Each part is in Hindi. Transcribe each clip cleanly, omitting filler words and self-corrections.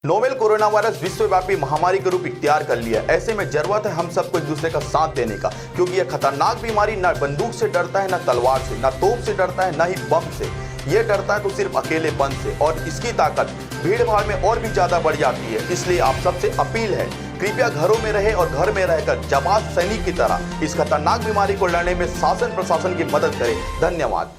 नोवेल कोरोना वायरस विश्वव्यापी महामारी का रूप इख्तियार कर लिया। ऐसे में जरूरत है हम सबको एक दूसरे का साथ देने का, क्योंकि यह खतरनाक बीमारी न बंदूक से डरता है, न तलवार से, न तोप से डरता है, न ही बम से। ये डरता है तो सिर्फ अकेलेपन से, और इसकी ताकत भीड़ भाड़ में और भी ज्यादा बढ़ जाती है। इसलिए आप सबसे अपील है, कृपया घरों में रहे और घर में रहकर जाबाज सैनिक की तरह इस खतरनाक बीमारी को लड़ने में शासन प्रशासन की मदद करें। धन्यवाद।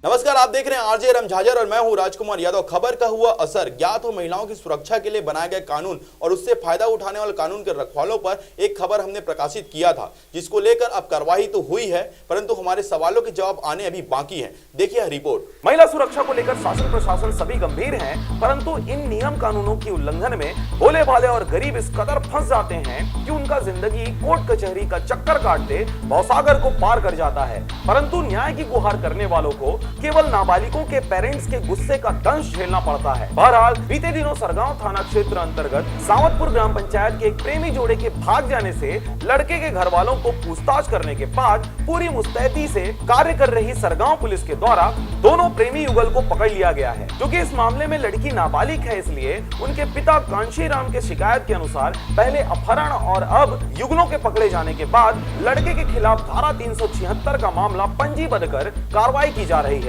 नमस्कार, आप देख रहे हैं आरजे रमझाजर और मैं हूं राजकुमार यादव। खबर का हुआ असर। ज्ञात हो महिलाओं की सुरक्षा के लिए बनाए गए कानून और उससे फायदा उठाने वाले कानून के रखवालों पर एक खबर हमने प्रकाशित किया था, जिसको लेकर अब कार्रवाई तो हुई है, परंतु हमारे सवालों के जवाब आने अभी बाकी हैं। देखिए रिपोर्ट। महिला सुरक्षा को लेकर शासन प्रशासन सभी गंभीर हैं, परंतु इन नियम कानूनों की उल्लंघन में भोले भाले और गरीब इस कदर फंस जाते हैं कि उनका जिंदगी कोर्ट कचहरी का चक्कर काटते भवसागर को पार कर जाता है। परंतु न्याय की गुहार करने वालों को केवल नाबालिगों के पेरेंट्स के गुस्से का दंश झेलना पड़ता है। बहरहाल बीते दिनों सरगांव थाना क्षेत्र अंतर्गत सावतपुर ग्राम पंचायत के एक प्रेमी जोड़े के भाग जाने से लड़के के घर वालों को पूछताछ करने के बाद पूरी मुस्तैदी से कार्य कर रही सरगांव पुलिस के द्वारा दोनों प्रेमी युगल को पकड़ लिया गया है। क्योंकि इस मामले में लड़की नाबालिग है, इसलिए उनके पिता कांशीराम के शिकायत के अनुसार पहले अपहरण और अब युगलों के पकड़े जाने के बाद लड़के के खिलाफ धारा 376 का मामला पंजीबद्ध कर कार्रवाई की जा रही है।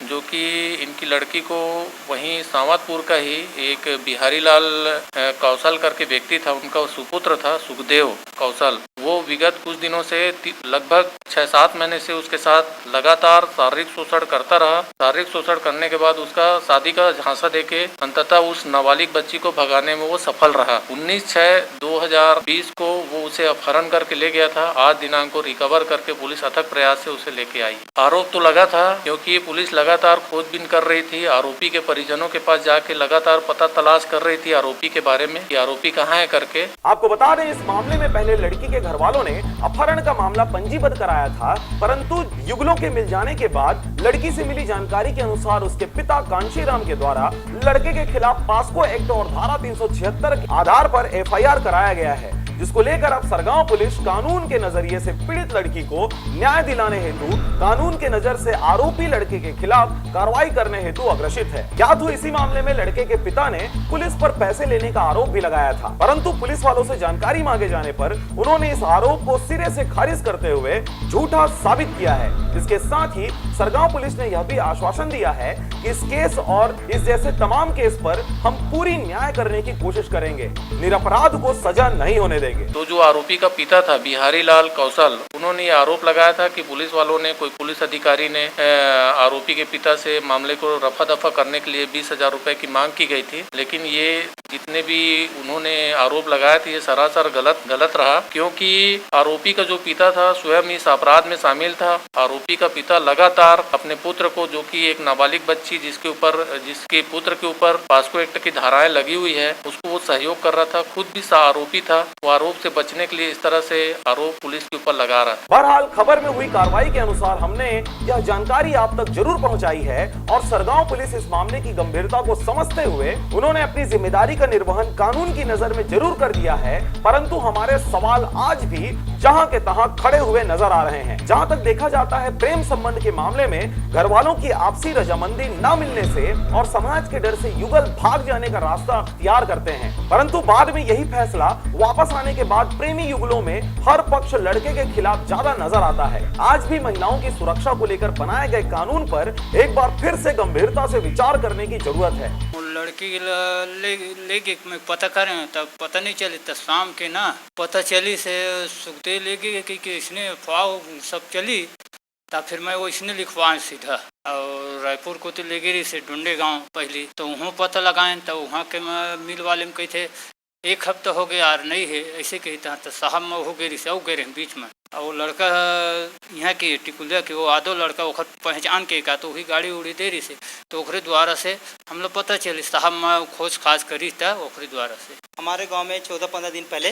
जो कि इनकी लड़की को वहीं सावतपुर का ही एक बिहारी लाल कौशल करके व्यक्ति था, उनका सुपुत्र था सुखदेव कौशल। वो विगत कुछ दिनों से लगभग 6-7 महीने से उसके साथ लगातार शारीरिक शोषण करता रहा। शारीरिक शोषण करने के बाद उसका शादी का झांसा देके अंततः उस नाबालिग बच्ची को भगाने में वो सफल रहा। 19/6/2020 को वो उसे अपहरण करके ले गया था। आज दिनांक को रिकवर करके पुलिस अथक प्रयास से उसे लेके आई। आरोप तो लगा था, क्योंकि पुलिस लगातार खोजबीन कर रही थी। आरोपी के परिजनों के पास जाके लगातार पता तलाश कर रही थी आरोपी के बारे में कि आरोपी कहाँ है करके। आपको बता दें, इस मामले में पहले लड़की के घर वालों ने अपहरण का मामला पंजीबद्ध कराया था, परंतु युगलों के मिल जाने के बाद लड़की से मिली जानकारी के अनुसार उसके पिता कांशीराम के द्वारा लड़के के खिलाफ पास्को एक्ट और धारा 376 के आधार पर FIR कराया गया है, जिसको लेकर अब सरगांव पुलिस कानून के नजरिए से पीड़ित लड़की को न्याय दिलाने हेतु कानून के नजर से आरोपी लड़के के खिलाफ कार्रवाई करने हेतु अग्रसित है। क्या तो इसी मामले में लड़के के पिता ने पुलिस पर पैसे लेने का आरोप भी लगाया था, परंतु पुलिस वालों से जानकारी मांगे जाने पर उन्होंने इस आरोप को सिरे से खारिज करते हुए झूठा साबित किया है। इसके साथ ही सरगांव पुलिस ने यह भी आश्वासन दिया है कि इस केस और इस जैसे तमाम केस पर हम पूरी न्याय करने की कोशिश करेंगे, निरपराध को सजा नहीं होने देंगे। तो जो आरोपी का पिता था बिहारी लाल कौशल, उन्होंने ये आरोप लगाया था कि पुलिस वालों ने, कोई पुलिस अधिकारी ने आरोपी के पिता से मामले को रफा दफा करने के लिए 20,000 रुपए की मांग की गई थी। लेकिन ये जितने भी उन्होंने आरोप लगाए थे ये सरासर गलत रहा, क्योंकि आरोपी का जो पिता था स्वयं इस अपराध में शामिल था। आरोपी का पिता लगातार अपने पुत्र को, जो कि एक नाबालिग बच्ची जिसके पुत्र के ऊपर पास्को एक्ट की धाराएं लगी हुई है, उसको वो सहयोग कर रहा था। खुद भी आरोपी था। वो आरोप से बचने के लिए इस तरह से आरोप पुलिस के ऊपर लगा रहा है। बहरहाल खबर में हुई कार्रवाई के अनुसार हमने यह जानकारी आप तक जरूर पहुंचाई है, और सरगांव पुलिस इस मामले की गंभीरता को समझते हुए उन्होंने अपनी जिम्मेदारी का निर्वहन कानून की नजर में जरूर कर दिया है। परंतु हमारे सवाल आज भी जहां के तहां खड़े हुए नजर आ रहे हैं। जहां तक देखा जाता है, प्रेम संबंध के मामले में घर वालों की आपसी रजामंदी न मिलने से और समाज के डर से युगल भाग जाने का रास्ता अख्तियार करते हैं, परंतु बाद में यही फैसला वापस आने के बाद प्रेमी युगलों में हर पक्ष लड़के के खिलाफ ज्यादा नजर आता है। आज भी महिलाओं की सुरक्षा को लेकर बनाए गए कानून पर एक बार फिर से गंभीरता से विचार करने की जरूरत है। लड़की लेके मैं पता करें तब पता नहीं चली, तब शाम के ना पता चली से सुखदेव लेके कि इसने अफवाह सब चली, तब फिर मैं वो इसने लिखवाएं सीधा और रायपुर को तो ले गई से डुंडे गांव पहले, तो वहाँ पता लगाएं तो वहाँ के मिल वाले में कहते 1 हफ्ता हो गया यार नहीं है, ऐसे कहता है। तो साहब में हो गई से गए रहे बीच में, और वो लड़का यहाँ की टिकुलिया के वो आदो लड़का वक्त पहचान के का, तो वही गाड़ी उड़ी दे रही से, तो ओखरे द्वारा से हम लोग पता चली साहब में खोज खाज करी था ओखरे द्वारा से। हमारे गांव में 14-15 दिन पहले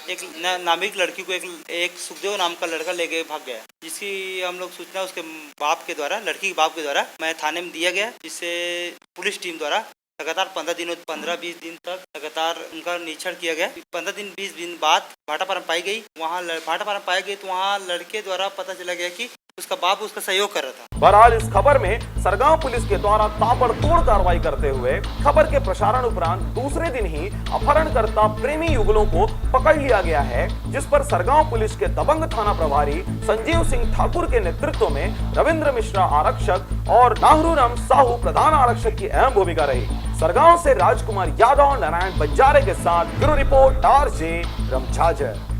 एक नामिक लड़की को एक सुखदेव नाम का लड़का लेके भाग गया, जिसकी हम लोग सूचना उसके बाप के द्वारा, लड़की के बाप के द्वारा मैं थाने में दिया गया, जिससे पुलिस टीम द्वारा लगातार 15-20 दिन तक लगातार उनका निरीक्षण किया गया। 15-20 दिन बाद भाटापारा पाई गई। वहाँ भाटापारा पाई गई तो वहाँ लड़के द्वारा पता चला गया कि उसका बाप उसका सहयोग कर रहा था। बहरहाल इस खबर में सरगांव पुलिस के द्वारा ताबड़तोड़ कार्रवाई करते हुए खबर के प्रसारण उपरांत दूसरे दिन ही अपहरणकर्ता प्रेमी युगलों को पकड़ लिया गया है, जिस पर सरगांव पुलिस के दबंग थाना प्रभारी संजीव सिंह ठाकुर के नेतृत्व में रविंद्र मिश्रा आरक्षक और नाहरूराम साहू प्रधान आरक्षक की अहम भूमिका रही। सरगांव से राजकुमार यादव, नारायण बंजारे के साथ ब्यूरो रिपोर्ट RJ रमझाझर।